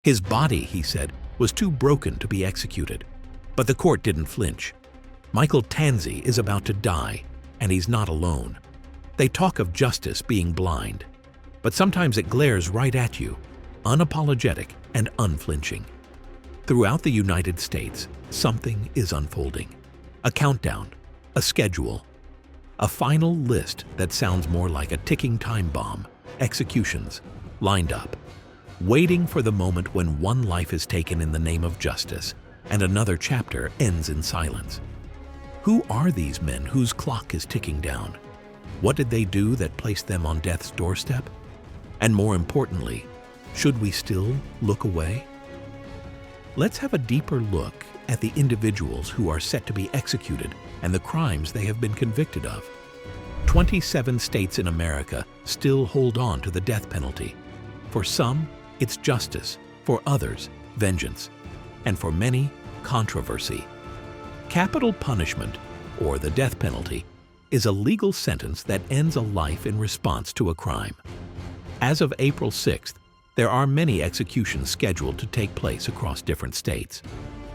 His body, he said, was too broken to be executed. But the court didn't flinch. Michael Tanzi is about to die, and he's not alone. They talk of justice being blind, but sometimes it glares right at you, unapologetic and unflinching. Throughout the United States, something is unfolding. A countdown, a schedule, a final list that sounds more like a ticking time bomb, executions, lined up, waiting for the moment when one life is taken in the name of justice and another chapter ends in silence. Who are these men whose clock is ticking down? What did they do that placed them on death's doorstep? And more importantly, should we still look away? Let's have a deeper look at the individuals who are set to be executed and the crimes they have been convicted of. 27 states in America still hold on to the death penalty. For some, it's justice. For others, vengeance. And for many, controversy. Capital punishment, or the death penalty, is a legal sentence that ends a life in response to a crime. As of April 6th, there are many executions scheduled to take place across different states.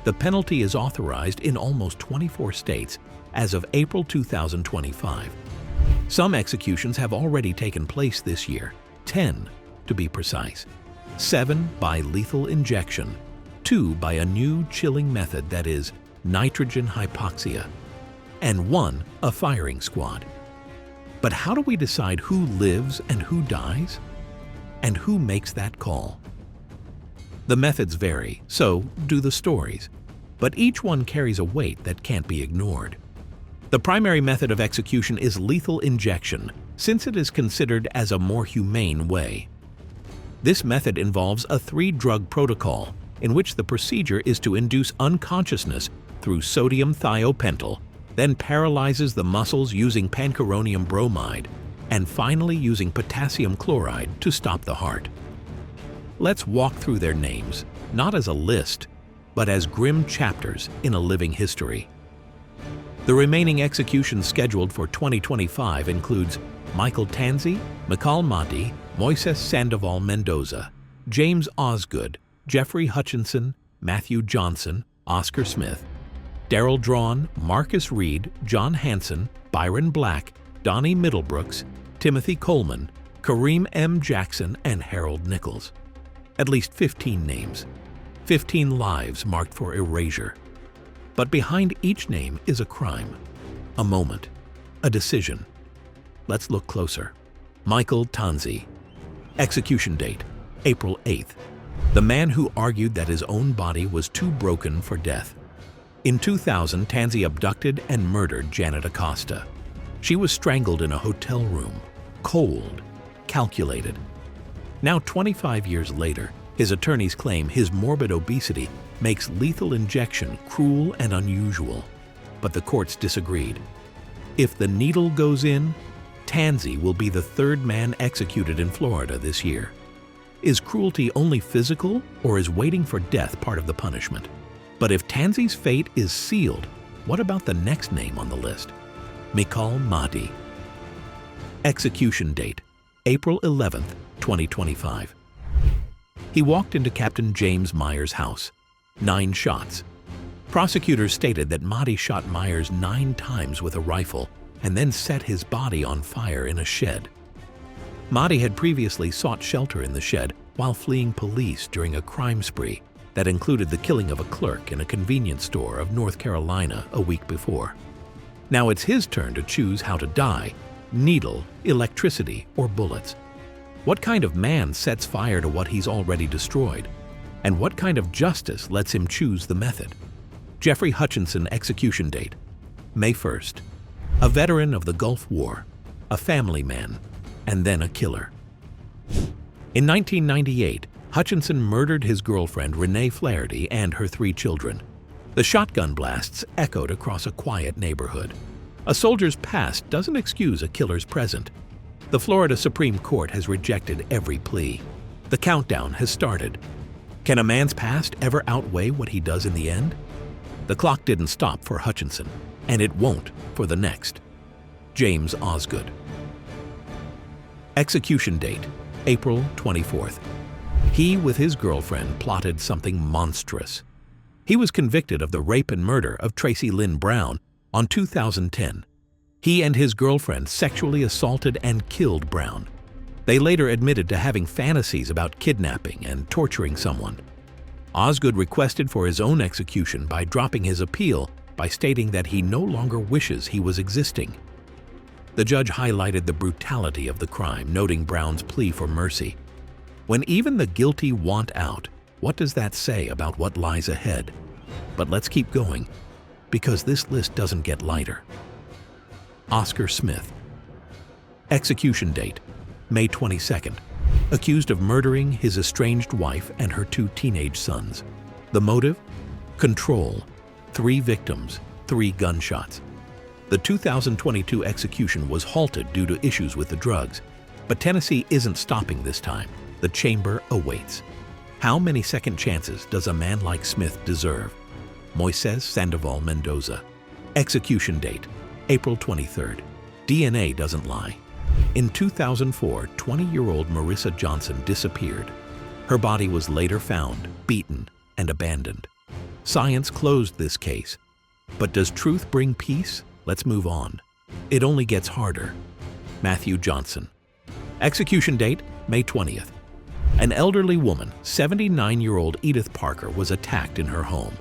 The penalty is authorized in almost 24 states as of April 2025. Some executions have already taken place this year, 10 to be precise. 7 by lethal injection, 2 by a new chilling method that is nitrogen hypoxia, and 1 a firing squad. But how do we decide who lives and who dies? And who makes that call? The methods vary, so do the stories, but each one carries a weight that can't be ignored. The primary method of execution is lethal injection, since it is considered as a more humane way. This method involves a 3-drug protocol in which the procedure is to induce unconsciousness through sodium thiopental, then paralyzes the muscles using pancuronium bromide, and finally using potassium chloride to stop the heart. Let's walk through their names, not as a list, but as grim chapters in a living history. The remaining executions scheduled for 2025 includes Michael Tanzi, Mikal Mahdi, Moises Sandoval Mendoza, James Osgood, Jeffrey Hutchinson, Matthew Johnson, Oscar Smith, Darrell Drawn, Marcus Reed, John Hanson, Byron Black, Donnie Middlebrooks, Timothy Coleman, Kareem M. Jackson, and Harold Nichols. At least 15 names, 15 lives marked for erasure. But behind each name is a crime, a moment, a decision. Let's look closer. Michael Tanzi. Execution date, April 8th. The man who argued that his own body was too broken for death. In 2000, Tanzi abducted and murdered Janet Acosta. She was strangled in a hotel room, cold, calculated. Now 25 years later, his attorneys claim his morbid obesity makes lethal injection cruel and unusual, but the courts disagreed. If the needle goes in, Tanzi will be the 3rd man executed in Florida this year. Is cruelty only physical, or is waiting for death part of the punishment? But if Tanzi's fate is sealed, what about the next name on the list? Mikal Mahdi. Execution date, April 11th, 2025. He walked into Captain James Myers' house. 9 shots. Prosecutors stated that Mahdi shot Myers 9 times with a rifle and then set his body on fire in a shed. Mahdi had previously sought shelter in the shed while fleeing police during a crime spree that included the killing of a clerk in a convenience store of North Carolina a week before. Now it's his turn to choose how to die: needle, electricity, or bullets. What kind of man sets fire to what he's already destroyed? And what kind of justice lets him choose the method? Jeffrey Hutchinson execution date, May 1st. A veteran of the Gulf War, a family man, and then a killer. In 1998, Hutchinson murdered his girlfriend Renee Flaherty and her 3 children. The shotgun blasts echoed across a quiet neighborhood. A soldier's past doesn't excuse a killer's present. The Florida Supreme Court has rejected every plea. The countdown has started. Can a man's past ever outweigh what he does in the end? The clock didn't stop for Hutchinson, and it won't for the next. James Osgood. Execution date, April 24th. He, with his girlfriend, plotted something monstrous. He was convicted of the rape and murder of Tracy Lynn Brown on 2010. He and his girlfriend sexually assaulted and killed Brown. They later admitted to having fantasies about kidnapping and torturing someone. Osgood requested for his own execution by dropping his appeal by stating that he no longer wishes he was existing. The judge highlighted the brutality of the crime, noting Brown's plea for mercy. When even the guilty want out, what does that say about what lies ahead? But let's keep going, because this list doesn't get lighter. Oscar Smith. Execution date, May 22nd. Accused of murdering his estranged wife and her 2 teenage sons. The motive? Control. 3 victims, 3 gunshots. The 2022 execution was halted due to issues with the drugs, but Tennessee isn't stopping this time. The chamber awaits. How many second chances does a man like Smith deserve? Moises Sandoval Mendoza. Execution date, April 23rd. DNA doesn't lie. In 2004, 20-year-old Marissa Johnson disappeared. Her body was later found, beaten, and abandoned. Science closed this case. But does truth bring peace? Let's move on. It only gets harder. Matthew Johnson. Execution date, May 20th. An elderly woman, 79-year-old Edith Parker, was attacked in her home.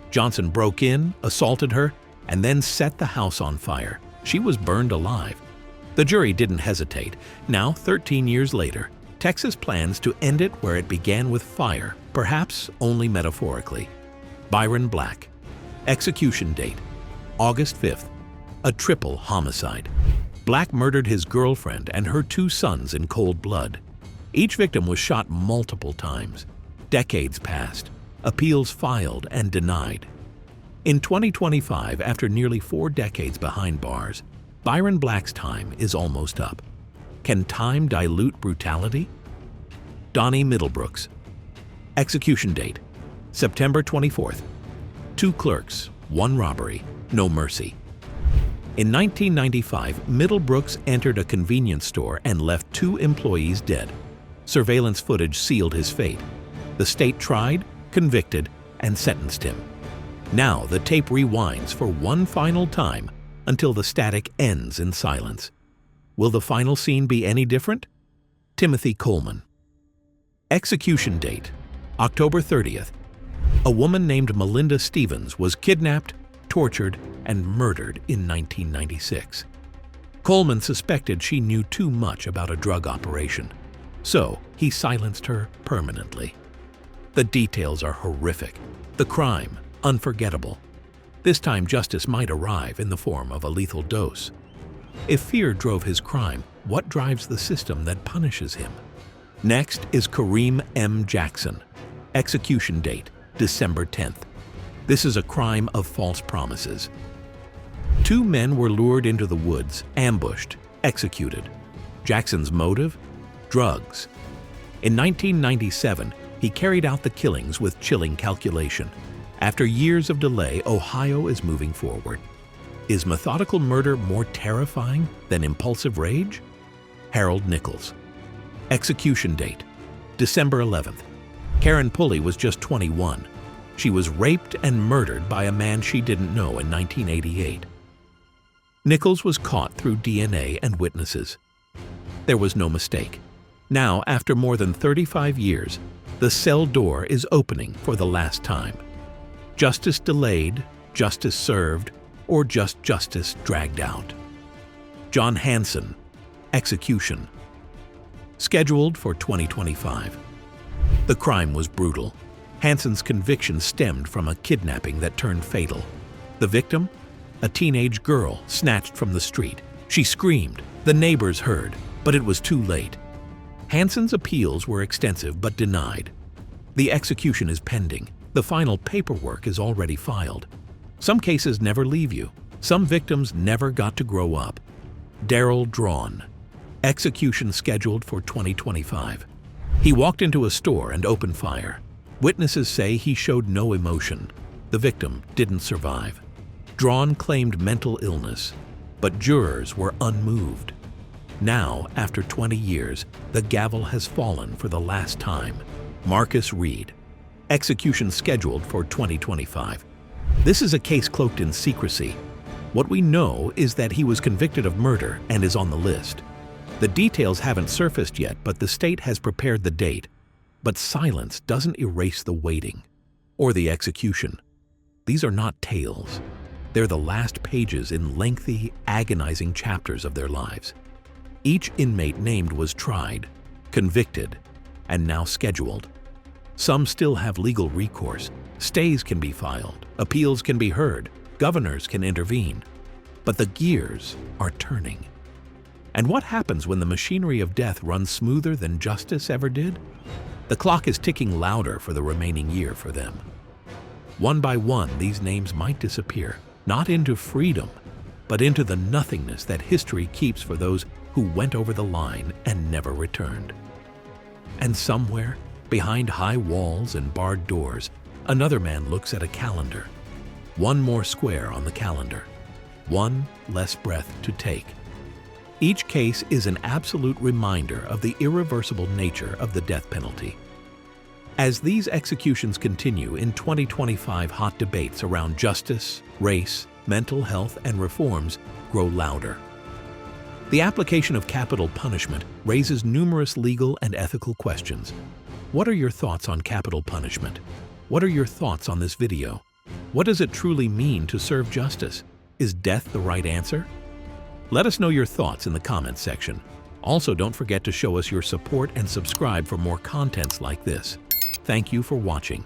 Johnson broke in, assaulted her, and then set the house on fire. She was burned alive. The jury didn't hesitate. Now, 13 years later, Texas plans to end it where it began with fire, perhaps only metaphorically. Byron Black. Execution date, August 5th. A triple homicide. Black murdered his girlfriend and her 2 sons in cold blood. Each victim was shot multiple times. Decades passed. Appeals filed and denied. In 2025, after nearly 4 decades behind bars, Byron Black's time is almost up. Can time dilute brutality? Donnie Middlebrooks. Execution date, September 24th. 2 clerks, 1 robbery, no mercy. In 1995, Middlebrooks entered a convenience store and left 2 employees dead. Surveillance footage sealed his fate. The state tried, convicted, and sentenced him. Now the tape rewinds for one final time until the static ends in silence. Will the final scene be any different? Timothy Coleman. Execution date, October 30th. A woman named Melinda Stevens was kidnapped, tortured, and murdered in 1996. Coleman suspected she knew too much about a drug operation, so he silenced her permanently. The details are horrific, the crime unforgettable. This time justice might arrive in the form of a lethal dose. If fear drove his crime, what drives the system that punishes him? Next is Kareem M. Jackson. Execution date, December 10th. This is a crime of false promises. 2 men were lured into the woods, ambushed, executed. Jackson's motive? Drugs. In 1997, he carried out the killings with chilling calculation. After years of delay, Ohio is moving forward. Is methodical murder more terrifying than impulsive rage? Harold Nichols. Execution date, December 11th. Karen Pulley was just 21. She was raped and murdered by a man she didn't know in 1988. Nichols was caught through DNA and witnesses. There was no mistake. Now, after more than 35 years, the cell door is opening for the last time. Justice delayed, justice served, or just justice dragged out. John Hanson. Execution. Scheduled for 2025. The crime was brutal. Hanson's conviction stemmed from a kidnapping that turned fatal. The victim? A teenage girl snatched from the street. She screamed. The neighbors heard, but it was too late. Hanson's appeals were extensive but denied. The execution is pending. The final paperwork is already filed. Some cases never leave you. Some victims never got to grow up. Daryl Drawn. Execution scheduled for 2025. He walked into a store and opened fire. Witnesses say he showed no emotion. The victim didn't survive. Drawn claimed mental illness, but jurors were unmoved. Now, after 20 years, the gavel has fallen for the last time. Marcus Reed, execution scheduled for 2025. This is a case cloaked in secrecy. What we know is that he was convicted of murder and is on the list. The details haven't surfaced yet, but the state has prepared the date. But silence doesn't erase the waiting or the execution. These are not tales. They're the last pages in lengthy, agonizing chapters of their lives. Each inmate named was tried, convicted, and now scheduled. Some still have legal recourse. Stays can be filed, appeals can be heard, governors can intervene. But the gears are turning. And what happens when the machinery of death runs smoother than justice ever did? The clock is ticking louder for the remaining year for them. One by one, these names might disappear, not into freedom, but into the nothingness that history keeps for those who went over the line and never returned. And somewhere, behind high walls and barred doors, another man looks at a calendar. One more square on the calendar. One less breath to take. Each case is an absolute reminder of the irreversible nature of the death penalty. As these executions continue in 2025, hot debates around justice, race, mental health, and reforms grow louder. The application of capital punishment raises numerous legal and ethical questions. What are your thoughts on capital punishment? What are your thoughts on this video? What does it truly mean to serve justice? Is death the right answer? Let us know your thoughts in the comments section. Also, don't forget to show us your support and subscribe for more contents like this. Thank you for watching.